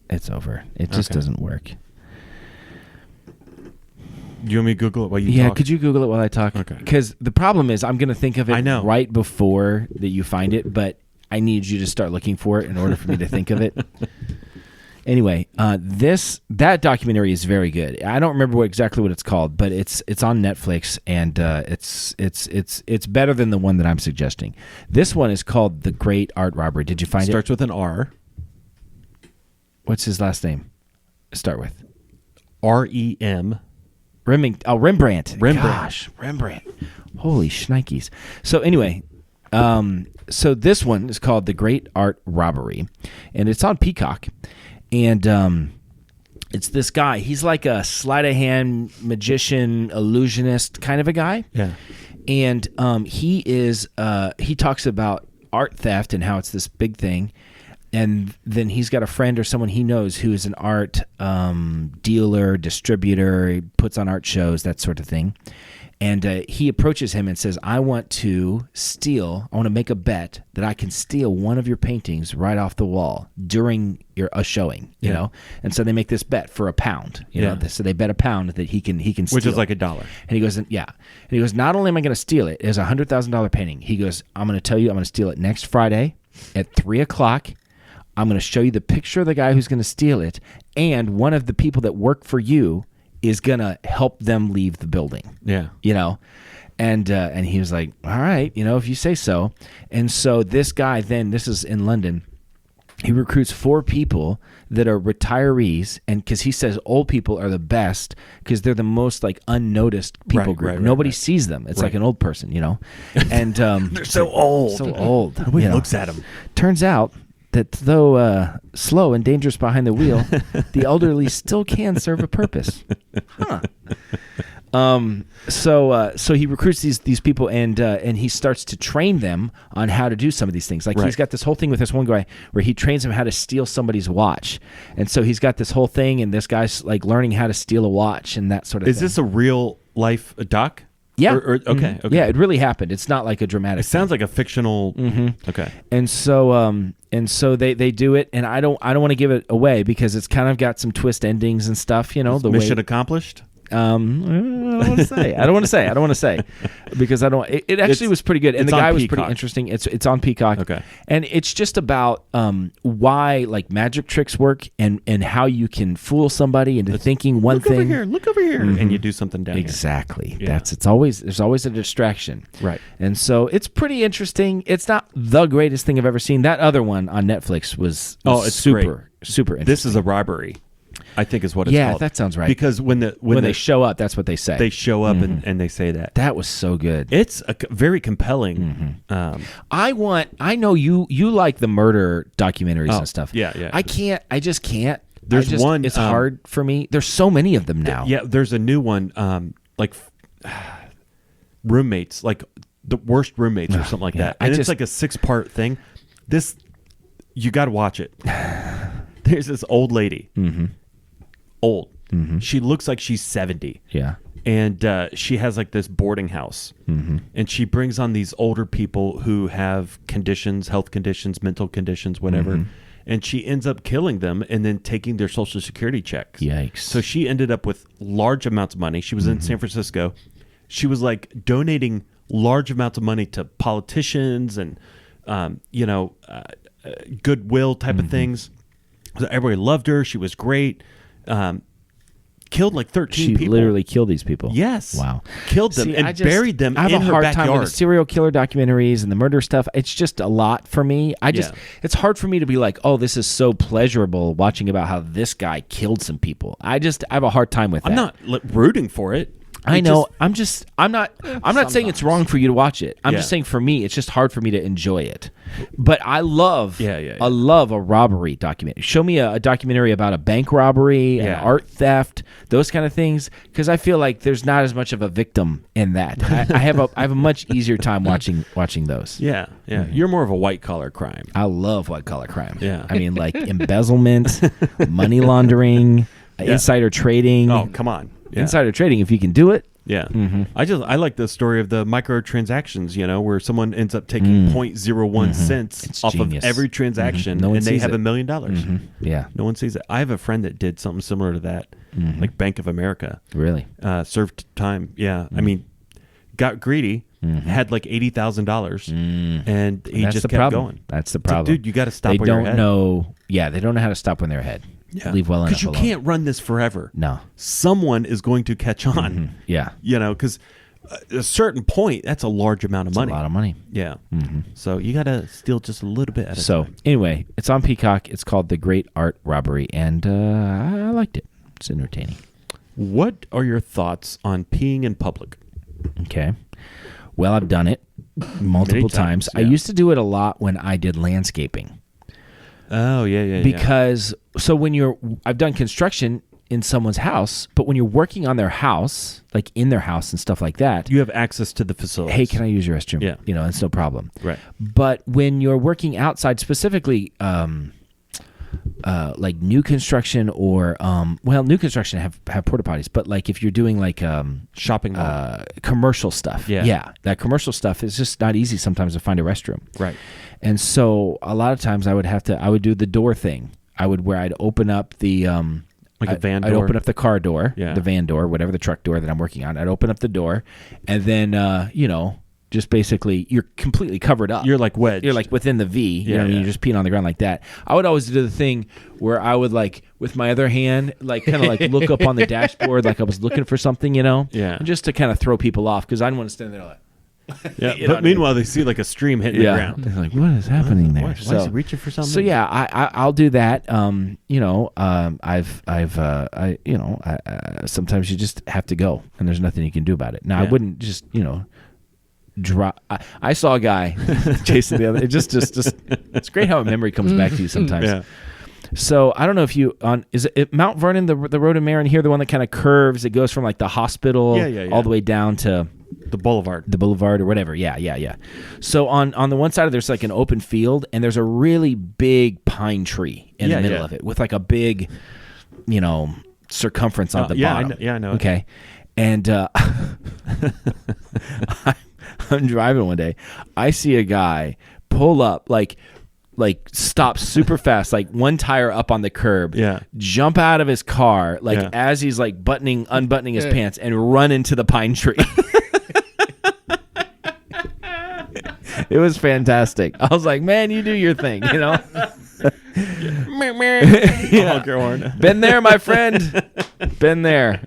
It's over. It just doesn't work. You want me to Google it while you Yeah, talk? could you Google it while I talk? Okay. Because the problem is I'm going to think of it I know. right before that you find it, but I need you to start looking for it in order for me to think of it. Anyway, that documentary is very good. I don't remember exactly what it's called, but it's on Netflix, and it's better than the one that I'm suggesting. This one is called The Great Art Robbery. Did you find it? Starts with an R. What's his last name? Start with R-E-M. Rembrandt. Rembrandt. Gosh, Rembrandt. Holy shnikes. So anyway, so this one is called The Great Art Robbery, and it's on Peacock. And it's this guy. He's like a sleight of hand magician, illusionist kind of a guy. Yeah. And he talks about art theft and how it's this big thing. And then he's got a friend or someone he knows who is an art dealer, distributor, he puts on art shows, that sort of thing. And he approaches him and says, I want to make a bet that I can steal one of your paintings right off the wall during a showing, you know? And so they make this bet for £1, you know? So they bet £1 that he can steal. Which is like $1. And he goes, yeah. And he goes, not only am I going to steal it, it's a $100,000 painting. He goes, I'm going to tell you, I'm going to steal it next Friday at 3:00. I'm going to show you the picture of the guy who's going to steal it, and one of the people that work for you is going to help them leave the building. Yeah. You know? And he was like, all right, you know, if you say so. And so this guy then, this is in London, he recruits 4 people that are retirees, and because he says old people are the best because they're the most like unnoticed people group. Nobody sees them. It's like an old person, you know? And They're so old. So old. Nobody looks at them. Turns out that though slow and dangerous behind the wheel, the elderly still can serve a purpose. Huh. So he recruits these people, and he starts to train them on how to do some of these things. Like he's got this whole thing with this one guy where he trains them how to steal somebody's watch. And so he's got this whole thing, and this guy's like learning how to steal a watch and that sort of thing. Is this a real life doc? Yeah. Okay. Yeah, it really happened. It's not like a dramatic. It sounds like a fictional. Okay. And so they do it, and I don't want to give it away because it's kind of got some twist endings and stuff. You know, the mission way, accomplished. I don't want to say. I don't want to say because I don't. It actually was pretty good, and the guy was pretty interesting. It's on Peacock. Okay, and it's just about why like magic tricks work and how you can fool somebody into thinking one thing. Look over here, and you do something down exactly. here. Exactly. There's always a distraction. Right. And so it's pretty interesting. It's not the greatest thing I've ever seen. That other one on Netflix was it's super interesting. This is a robbery, I think is what it's called. Yeah, that sounds right. Because when they show up, that's what they say. They show up and they say that. That was so good. It's very compelling. I know you like the murder documentaries and stuff. Yeah. I just can't. There's one. It's hard for me. There's so many of them now. Yeah, there's a new one, like roommates, like the worst roommates or something like that. And it's like a 6-part thing. This, you got to watch it. There's this old lady. Old. She looks like she's 70. Yeah. And she has like this boarding house. And she brings on these older people who have conditions, health conditions, mental conditions, whatever. And she ends up killing them and then taking their Social Security checks. Yikes. So she ended up with large amounts of money. She was in San Francisco. She was like donating large amounts of money to politicians and, goodwill type of things. So everybody loved her. She was great. Killed like 13 people. She literally killed these people. Yes. Wow. Killed them and buried them in her backyard. I have a hard time with the serial killer documentaries and the murder stuff. It's just a lot for me. It's hard for me to be like, oh, this is so pleasurable watching about how this guy killed some people. I have a hard time with that. I'm not rooting for it. I know. I'm not saying it's wrong for you to watch it. I'm just saying for me, it's just hard for me to enjoy it. But I love, I love a robbery documentary. Show me a documentary about a bank robbery and art theft, those kind of things, because I feel like there's not as much of a victim in that. I have a much easier time watching those. Yeah. You're more of a white collar crime. I love white collar crime. Yeah. I mean, like embezzlement, money laundering, insider trading. Oh, come on. Yeah. Insider trading, if you can do it, Yeah. Mm-hmm. I like the story of the microtransactions, where someone ends up taking 0.01 cents It's off genius. of every transaction No one and they sees have it. $1 million. Yeah. No one sees it. I have a friend that did something similar to that, like Bank of America. Really? Served time. Yeah. I mean, got greedy, had like $80,000, and he That's just the kept problem. going. That's the It's like, problem. dude, you got to stop They when you're don't ahead. know. Yeah, they don't know how to stop when they're ahead. Yeah. Leave well enough Because you alone. can't run this forever. No. Someone is going to catch on. Yeah. Because at a certain point, that's a large amount of It's money. a lot of money. Yeah. So you got to steal just a little bit at a So time. anyway, it's on Peacock. It's called The Great Art Robbery, and I liked it. It's entertaining. What are your thoughts on peeing in public? Okay. Well, I've done it multiple times. I yeah. used to do it a lot when I did landscaping. Oh, yeah. Because so I've done construction in someone's house, but when you're working on their house, like in their house and stuff like that, You have access to the facility. hey, can I use your restroom? Yeah. That's no problem. Right. But when you're working outside, specifically, like new construction or new construction have porta potties, but like if you're doing like Shopping mall. commercial stuff, Yeah. that commercial stuff is just not easy sometimes to find a restroom. Right. And so a lot of times I would do the door thing. Where I'd open up the Like a van I'd door? open up the car door, Yeah. the van door, whatever the truck door that I'm working on. I'd open up the door, and then just basically you're completely covered up. You're like wedged. You're like within the V. Yeah, yeah. You're just peeing on the ground like that. I would always do the thing where I would like with my other hand, like kind of like look up on the dashboard, like I was looking for something, Yeah. just to kind of throw people off because I didn't want to stand there like. Yeah. You know what I But meanwhile, they see like a stream hitting the ground. They're like, what is happening there? Why is he reaching for something? So yeah, I'll do that. Sometimes you just have to go, and there's nothing you can do about it. Now I Yeah. wouldn't just drop. I saw a guy, Jason, the other. It just it's great how a memory comes back to you sometimes. Yeah. So I don't know if you is it Mount Vernon, the road in Marin here, the one that kind of curves. It goes from like the hospital Yeah. all the way down to The boulevard. the boulevard or whatever. Yeah. So on the one side there's like an open field, and there's a really big pine tree in the middle of it with like a big, circumference on the bottom. I know. Okay. And I'm driving one day. I see a guy pull up, like stop super fast, like one tire up on the curb, Yeah. jump out of his car, like Yeah. as he's like unbuttoning his pants, and run into the pine tree. It was fantastic. I was like, man, you do your thing, Honk your horn. Been there, my friend. Been there.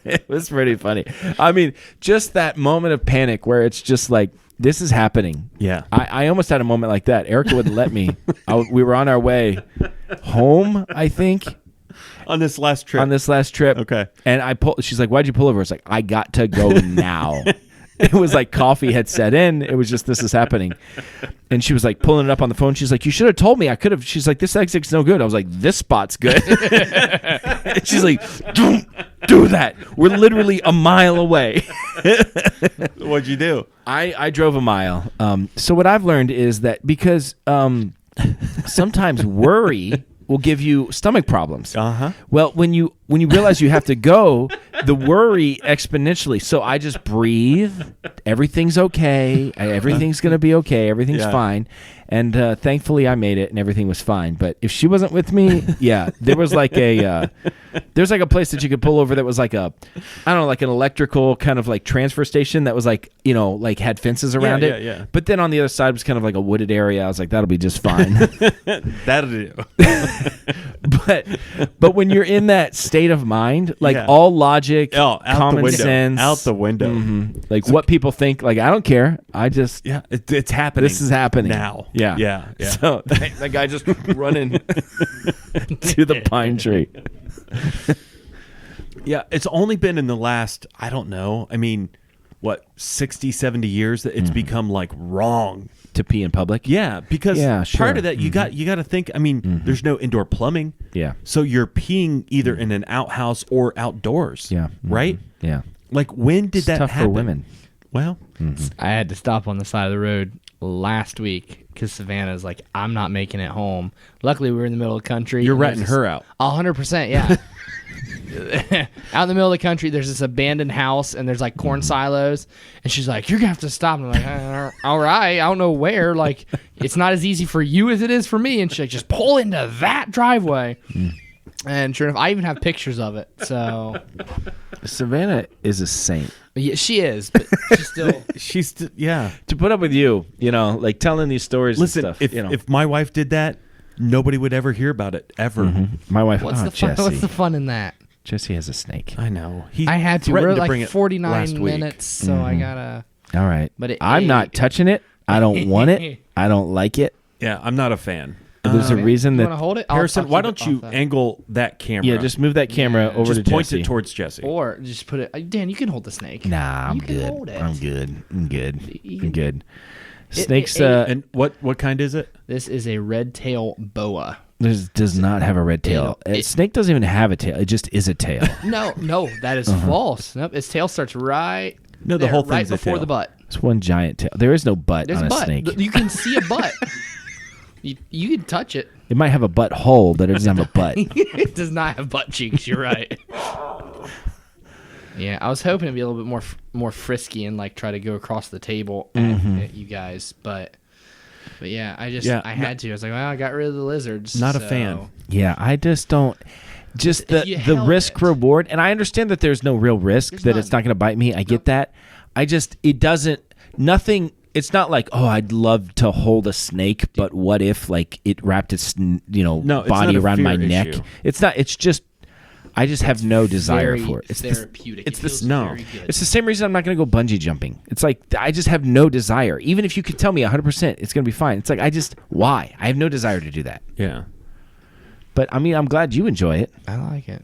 It was pretty funny. I mean, just that moment of panic where it's just like, this is happening. Yeah. I almost had a moment like that. Erica wouldn't let me. We were on our way home, I think, On this last trip. Okay. And she's like, why'd you pull over? It's like, I got to go now. It was like coffee had set in. It was just, this is happening. And she was like pulling it up on the phone. She's like, you should have told me. I could have. She's like, this exit's no good. I was like, this spot's good. And she's like, don't do that. We're literally a mile away. What'd you do? I drove a mile. So what I've learned is that because sometimes worry will give you stomach problems. Well, when you realize you have to go, the worry exponentially. So I just breathe. Everything's okay. Everything's gonna be okay. Everything's fine. And thankfully, I made it, and everything was fine. But if she wasn't with me, there was like a place that you could pull over that was like like an electrical kind of like transfer station that was like like had fences around it. Yeah. But then on the other side was kind of like a wooded area. I was like, that'll be just fine. That'll do. But when you're in that state of mind, like all logic, out common the window. sense, Out the window. like what people think, like I don't care. I just It's happening. this is happening now. Yeah. So that guy just running to the pine tree. Yeah, it's only been in the last, I don't know, 60, 70 years that it's become like wrong To pee in public. Yeah, because sure. part of that you got to think. There's no indoor plumbing. Yeah. So you're peeing either in an outhouse or outdoors. Yeah. Right. Yeah. Like when did It's that tough happen? for women. Well, I had to stop on the side of the road last week because Savannah's like, I'm not making it home. Luckily, we were in the middle of the country. you're and ratting there's her out. 100%, yeah. out in the middle of the country, there's this abandoned house, and there's like corn silos. And she's like, "You're gonna have to stop." And I'm like, "All right, I don't know where. Like, it's not as easy for you as it is for me." And she's like, "Just pull into that driveway." And sure enough, I even have pictures of it. So Savannah is a saint. yeah, she is, but she's still. To put up with you, like telling these stories. Listen, and stuff, if my wife did that, nobody would ever hear about it ever. My wife. What's the fun in that? Jesse has a snake. I know. I had to. threatened We're to like bring it 49 last week. minutes, so I gotta. All right, But I'm not touching it. I don't want it. I don't like it. Yeah, I'm not a fan. There's a reason You that want to hold it? Harrison, I'll why keep don't it you off that. angle that camera? Yeah, just move that camera over just to point Jesse. it towards Jesse. Or just put it. Dan, you can hold the snake. Nah, I'm You can good. hold it. I'm good. I'm good. You I'm can- good. Snakes. And what kind is it? This is a red tail boa. This does not have a red tail. Snake doesn't even have a tail. It just is a tail. No, that is false. Nope, its tail starts right. No, the there, whole right thing's a before tail. the butt. It's one giant tail. There is no butt There's on a a butt. snake. You can see a butt. You can touch it. It might have a butt hole, but it doesn't have a butt. It does not have butt cheeks. You're right. Yeah, I was hoping to be a little bit more frisky and like try to go across the table at you guys, but yeah, I had to. I was like, well, I got rid of the lizards. Not a so- fan. Yeah, I just don't. Just If you the held risk it. reward, and I understand that there's no real risk, There's that it's none. not going to bite me. I get that. It doesn't. Nothing. It's not like, oh, I'd love to hold a snake, but what if like it wrapped its No, it's body not a around my fear neck? issue. It's not. It's just. I just have no desire Very for it. It's therapeutic. It's It this. feels No. very good. It's the same reason I'm not going to go bungee jumping. It's like I just have no desire. Even if you could tell me 100%, it's going to be fine. It's like why? I have no desire to do that. Yeah. But I mean, I'm glad you enjoy it. I like it.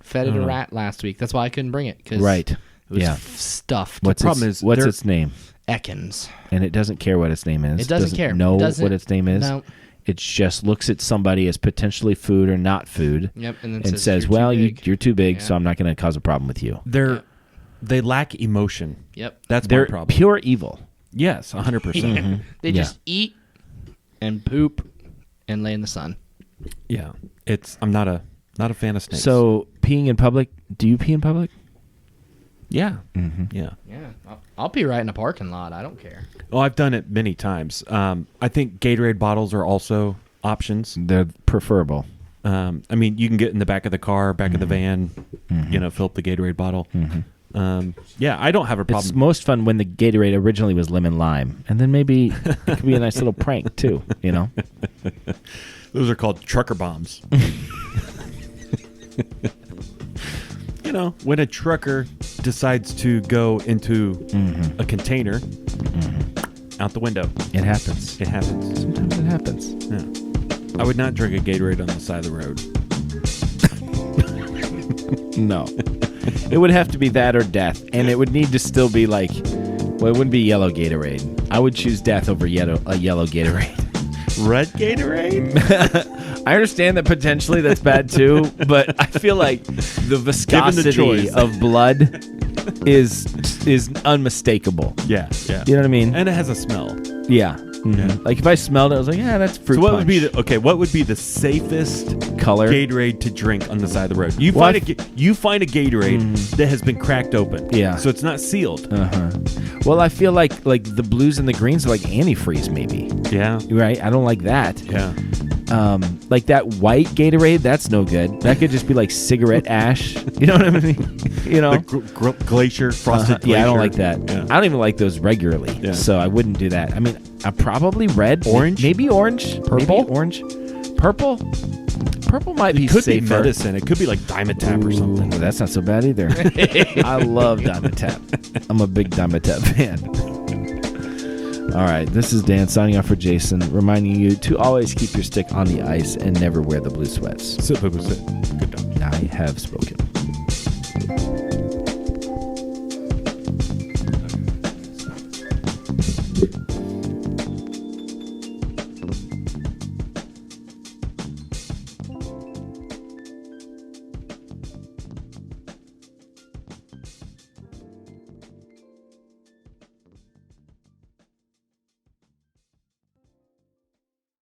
Fed it a rat last week. That's why I couldn't bring it. Cause Right. It was Yeah. stuffed. What's problem what's is its name? Ekans. And it doesn't care what its name is. It doesn't care. Know It doesn't- what its name is. No. It just looks at somebody as potentially food or not food. Yep. And then And says, says, "Well, you're too big, Yeah. so I'm not going to cause a problem with you." They lack emotion. Yep. That's They're my problem. pure evil. Yes, 100%. They Yeah. just eat and poop and lay in the sun. Yeah. I'm not a fan of snakes. So peeing in public? Do you pee in public? yeah. Mm-hmm. Yeah. Yeah. I'll be right in a parking lot. I don't care. Oh, I've done it many times. I think Gatorade bottles are also options. They're preferable. I mean, you can get in the back of the car, back of the van, fill up the Gatorade bottle. Yeah, I don't have a problem. It's most fun when the Gatorade originally was lemon lime, and then maybe it could be a nice little prank too. Those are called trucker bombs. When a trucker decides to go into a container, out the window. It happens. It happens. Sometimes it happens. Yeah. I would not drink a Gatorade on the side of the road. No. It would have to be that or death, and it would need to still be like, well, it wouldn't be yellow Gatorade. I would choose death over yellow Gatorade. Red Gatorade? I understand that potentially that's bad too, but I feel like the viscosity choice. of blood is unmistakable. Yeah. You know what I mean? And it has a smell. Yeah. Mm-hmm. Like if I smelled it, I was like, yeah, that's fruit So what punch. would be the safest color Gatorade to drink on the side of the road? You Well, find a Gatorade that has been cracked open. Yeah. So it's not sealed. Well, I feel like the blues and the greens are like antifreeze, maybe. Yeah. Right? I don't like that. Yeah. Like that white Gatorade, that's no good. That could just be like cigarette ash. You know what I mean? The glacier, frosted glacier. Yeah, I don't like that. Yeah. I don't even like those regularly. Yeah. So I wouldn't do that. I mean, probably red. Orange? Maybe orange. Purple? Maybe orange. Purple? Purple might be It could safer. be medicine. It could be like Dimetap or something. Ooh, that's not so bad either. I love Dimetap. I'm a big Dimetap fan. All right, this is Dan signing off for Jason, reminding you to always keep your stick on the ice and never wear the blue sweats. Sit. Good dog. I have spoken.